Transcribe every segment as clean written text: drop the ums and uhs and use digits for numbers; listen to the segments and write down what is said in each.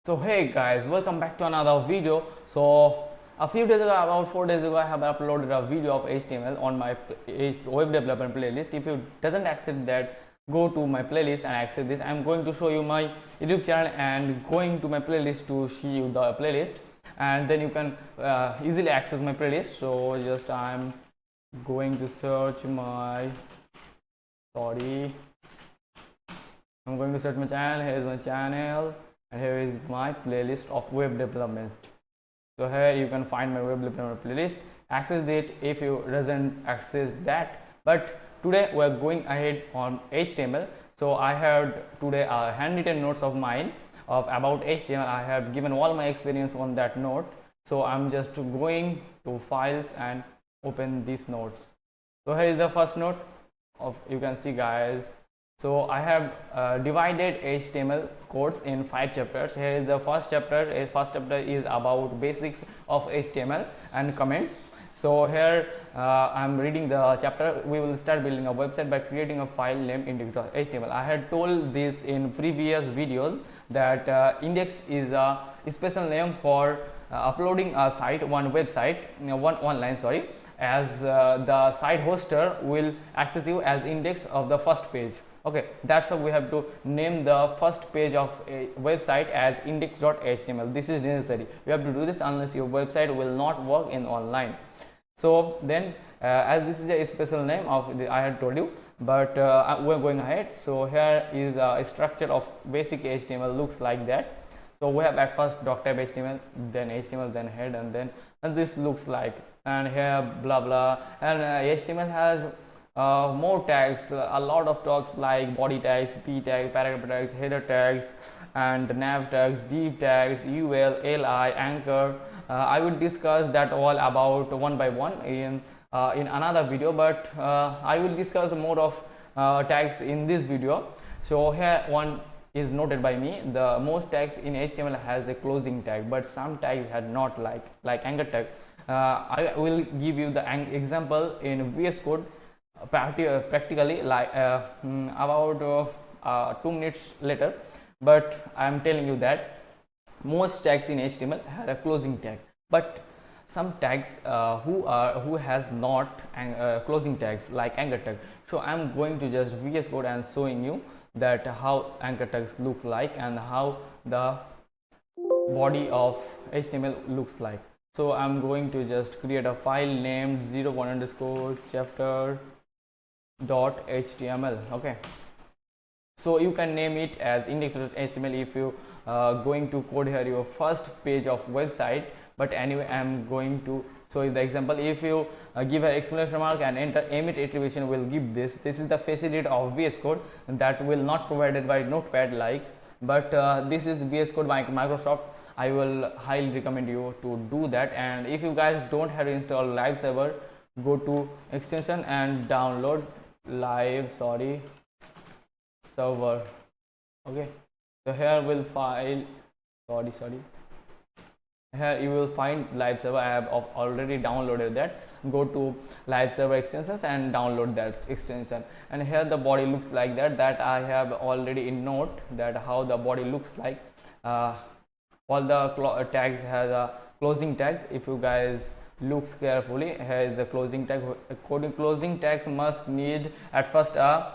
So hey guys, welcome back to another video. So a few days ago, about 4 days ago, I have uploaded a video of HTML on my web development playlist. If you doesn't access that, go to my playlist and access this. I'm going to show you my YouTube channel and going to my playlist to show you the playlist, and then you can easily access my playlist. So just I'm going to search my I'm going to search my channel. Here is my channel, and here is my playlist of web development. So here you can find my web development playlist. Access it if you doesn't access that. But today we are going ahead on HTML. So I have today a handwritten notes of mine of about HTML. I have given all my experience on that note. So I'm just going to files and open these notes. So here is the first note of, you can see guys. So I have divided HTML codes in 5 chapters. Here is the first chapter. First chapter is about basics of HTML and comments. So here I'm reading the chapter. We will start building a website by creating a file named index.html. I had told this in previous videos that index is a special name for uploading a site, one website, one online, sorry, as the site hoster will access you as index of the first page. Okay, that's why we have to name the first page of a website as index.html. This is necessary. You have to do this unless your website will not work in online. So then as this is a special name of the, I had told you, but we're going ahead. So here is a structure of basic HTML looks like that. So we have at first doc type HTML, then HTML, then head, and this looks like, and here blah blah, and HTML has more tags, a lot of tags like body tags, p tag, paragraph tags, header tags, and nav tags, div tags, ul, li, anchor. I will discuss that all about one by one in another video, but I will discuss more of tags in this video. So here one is noted by me. The most tags in HTML has a closing tag, but some tags had not, like anchor tag. I will give you the example in VS Code practically like about 2 minutes later, but I am telling you that most tags in HTML have a closing tag, but some tags who has not closing tags like anchor tag. So I am going to just VS Code and showing you that how anchor tags look like and how the body of HTML looks like. So I'm going to just create a file named 01 underscore chapter .html. okay, so you can name it as index.html if you going to code here your first page of website. But anyway, I'm going to show you the example. If you give an exclamation mark and enter emit attribution, will give this is the facility of VS Code that will not provided by Notepad like, but this is VS Code by Microsoft. I will highly recommend you to do that. And if you guys don't have to install live server, go to extension and download live server. Okay, so here will file here you will find live server. I have already downloaded that. Go to live server extensions and download that extension, and here the body looks like that I have already in note that how the body looks like. All the tags has a closing tag. If you guys looks carefully, here is the closing tag. Closing tags must need at first a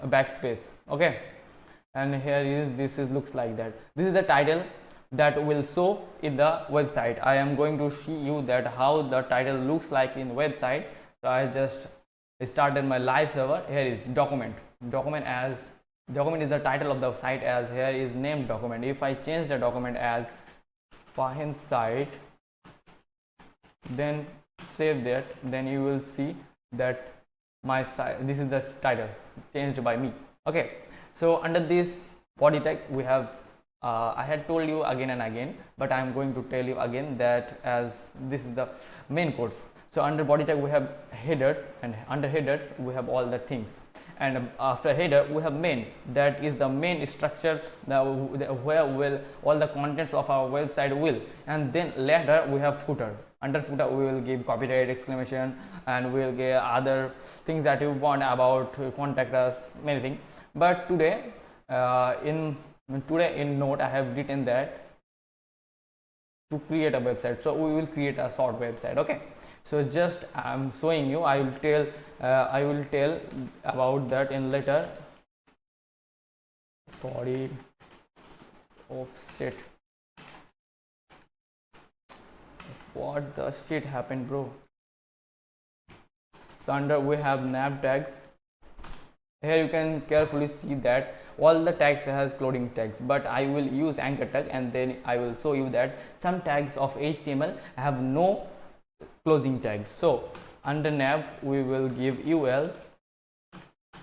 backspace. Okay, and here is this looks like that. This is the title that will show in the website. I am going to show you that how the title looks like in website. So I just started my live server. Here is document is the title of the site, as here is named document. If I change the document as Fahim site, then save that, then you will see that my site, this is the title changed by me. Okay, so under this body tag we have I had told you again and again, but I am going to tell you again that as this is the main codes. So under body tag we have headers, and under headers we have all the things, and after header we have main. That is the main structure where will all the contents of our website will, and then later we have footer. Under footer we will give copyright exclamation, and we will get other things that you want about contact us, many things. But today in Today in note I have written that to create a website. So we will create a short website. Okay, so just I'm showing you. I will tell about that in later. Sorry, oh shit, what the shit happened, bro? So under we have nav tags. Here you can carefully see that all the tags has closing tags, but I will use anchor tag, and then I will show you that some tags of HTML have no closing tags. So under nav we will give ul,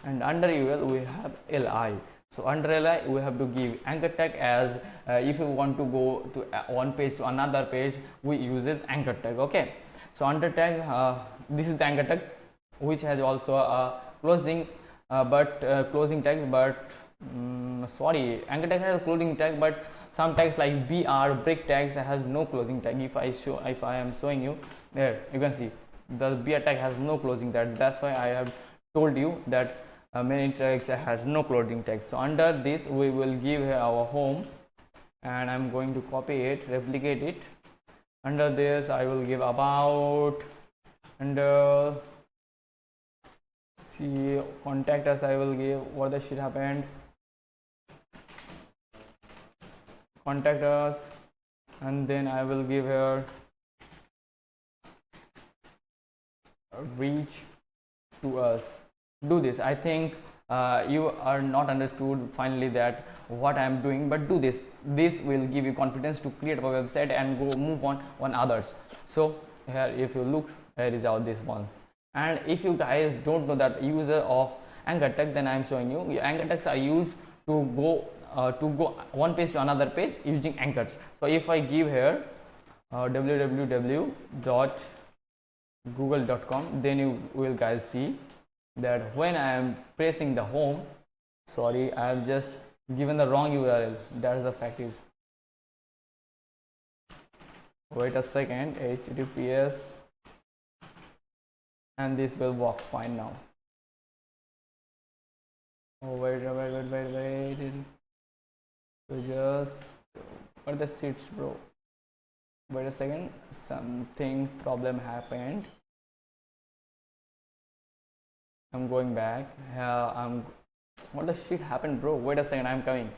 and under ul we have li. So under li we have to give anchor tag, as if you want to go to one page to another page, we uses anchor tag. Okay, so under tag, this is the anchor tag, which has also a closing closing tags, but sorry, anchor tag has a closing tag, but some tags like br break tags has no closing tag. If I am showing you, there you can see the br tag has no closing tag. That's why I have told you that many tags has no closing tag. So under this we will give here our home, and I'm going to copy it, replicate it. Under this I will give about, and see contact us, I will give what the shit happened, contact us, and then I will give here reach to us. Do this. I think you are not understood finally that what I am doing, but do this. This will give you confidence to create a website and go move on others. So here if you look, here is how this ones. And if you guys don't know that user of anchor tag, then I am showing you. Anchor tags are used to go one page to another page using anchors. So if I give here www.google.com, then you will guys see that when I am pressing the home, sorry, I have just given the wrong URL. That is the fact is. Wait a second, https, and this will work fine now. Oh wait. So just what the seats, bro? Wait a second, something problem happened. I'm going back. What the shit happened, bro? Wait a second, I'm coming.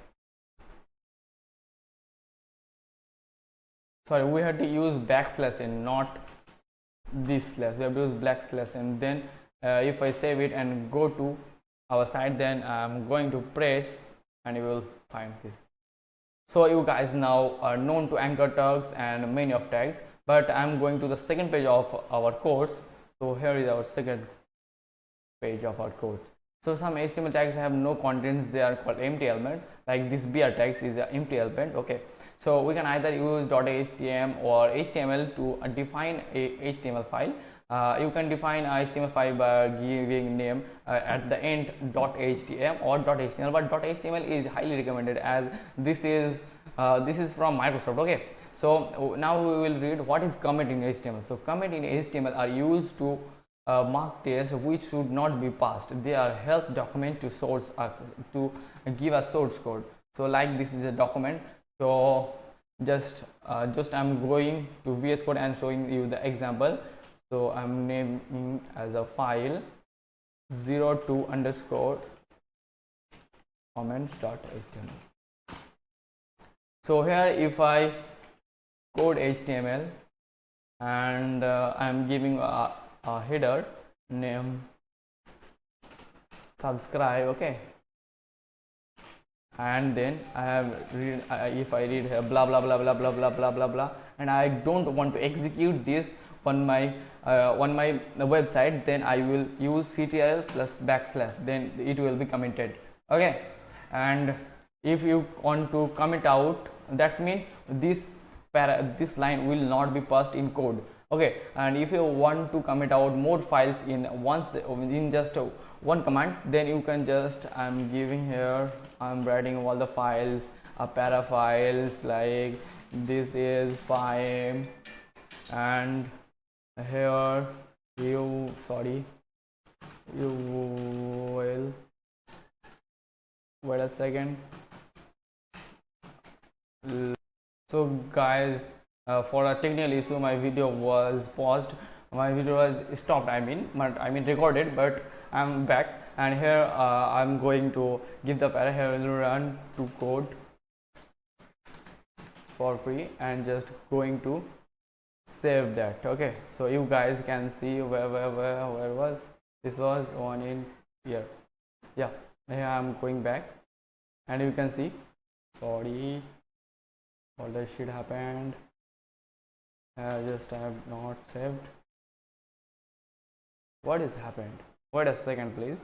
Sorry, we had to use backslash and not this slash. We have to use backslash, and then if I save it and go to our site, then I'm going to press and you will find this. So you guys now are known to anchor tags and many of tags, but I'm going to the second page of our course. So here is our second page of our code. So some HTML tags have no contents, they are called empty element. Like this br tags is an empty element. Okay, so we can either use .html or HTML to define a HTML file. You can define a HTML file by giving name at the end .html or .html, but .html is highly recommended as this is from Microsoft. Okay, so now we will read what is comment in HTML. So comment in HTML are used to mark text which should not be passed. They are help document to source to give a source code. So like this is a document. So just I'm going to VS Code and showing you the example. So I'm naming as a file 02 underscore comments.html. So here if I code HTML and I'm giving a header name subscribe, okay, and then I have if I read here blah blah blah blah blah blah blah blah blah, and I don't want to execute this on my website, then I will use ctl plus backslash, then it will be commented. Okay, and if you want to comment out, that's mean this line will not be passed in code. Okay, and if you want to comment out more files in just one command, then you can just I'm giving here, I'm writing all the files, a para files, like this is 5, and here you will wait a second. So guys, for a technical issue my video was paused, my video was stopped, I mean recorded, but I'm back, and here I'm going to give the para. Here will run to code for free and just going to save that. Okay, so you guys can see where was this, was on in here. Yeah, here I'm going back and you can see, sorry, all that shit happened. I have not saved. What is happened? Wait a second please.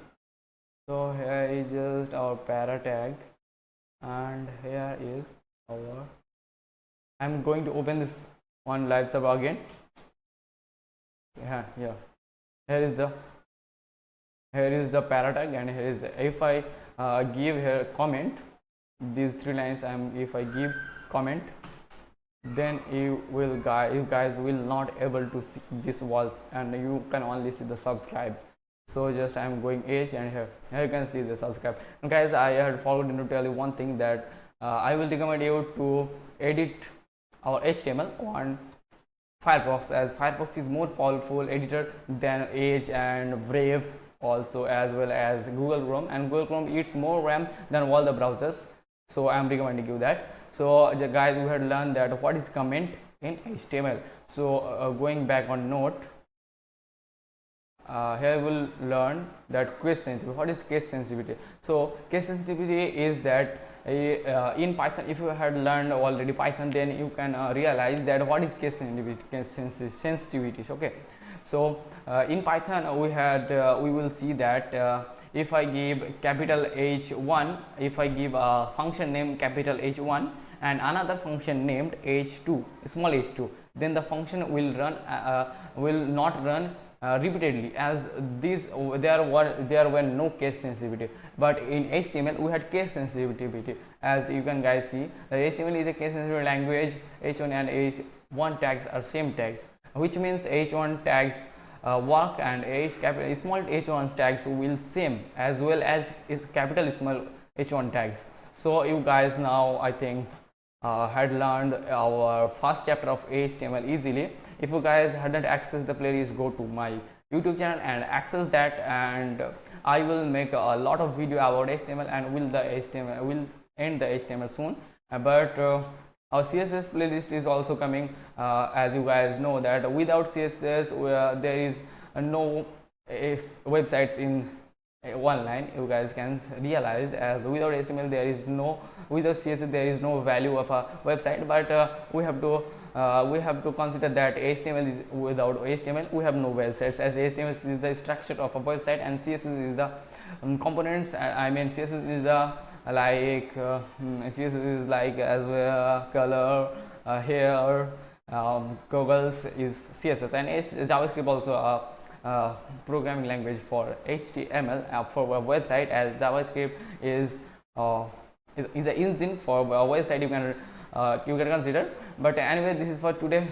So here is just our para tag, and here is our, I'm going to open this one live server again. Yeah, here is the para tag, and here is the, if I give here comment, these 3 lines, if I give comment, then you guys will not able to see these walls, and you can only see the subscribe. So just I'm going H, and here you can see the subscribe. And guys, I had forgotten to tell you one thing, that I will recommend you to edit our HTML on Firefox, as Firefox is more powerful editor than Edge and Brave, also as well as Google Chrome, and Google Chrome eats more RAM than all the browsers. So I am recommending you that. So guys, we had learned that what is comment in HTML. So going back on note, here we'll learn that case sensitivity. What is case sensitivity? So case sensitivity is that in Python, if you had learned already Python, then you can realize that what is case sensitivity. Okay, so in Python we will see that if I give capital H1, if I give a function named capital H1 and another function named H2, small h2, then the function will not run repeatedly, as there were no case sensitivity. But in HTML we had case sensitivity. As you can guys see, the HTML is a case sensitive language. H1 and H1 tags are same tag, which means H1 tags work, and small h1 tags will same, as well as is capital small h1 tags. So you guys now I think had learned our first chapter of HTML easily. If you guys hadn't accessed the playlist, go to my YouTube channel and access that, and I will make a lot of video about HTML, and will end the HTML soon. But our CSS playlist is also coming. As you guys know that without CSS there is no websites in one line. You guys can realize, as without HTML there is no, without CSS there is no value of a website. But we have to consider that HTML is, without HTML we have no websites, as HTML is the structure of a website and CSS is the components. I mean CSS is the like CSS is like as well color, hair, goggles is CSS, and JavaScript also a programming language for HTML for a website, as JavaScript is an engine for a website you can consider. But anyway, this is for today.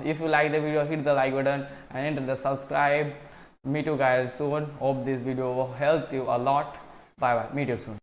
If you like the video, hit the like button and enter the subscribe. Meet you guys soon. Hope this video will help you a lot. Bye bye. Meet you soon.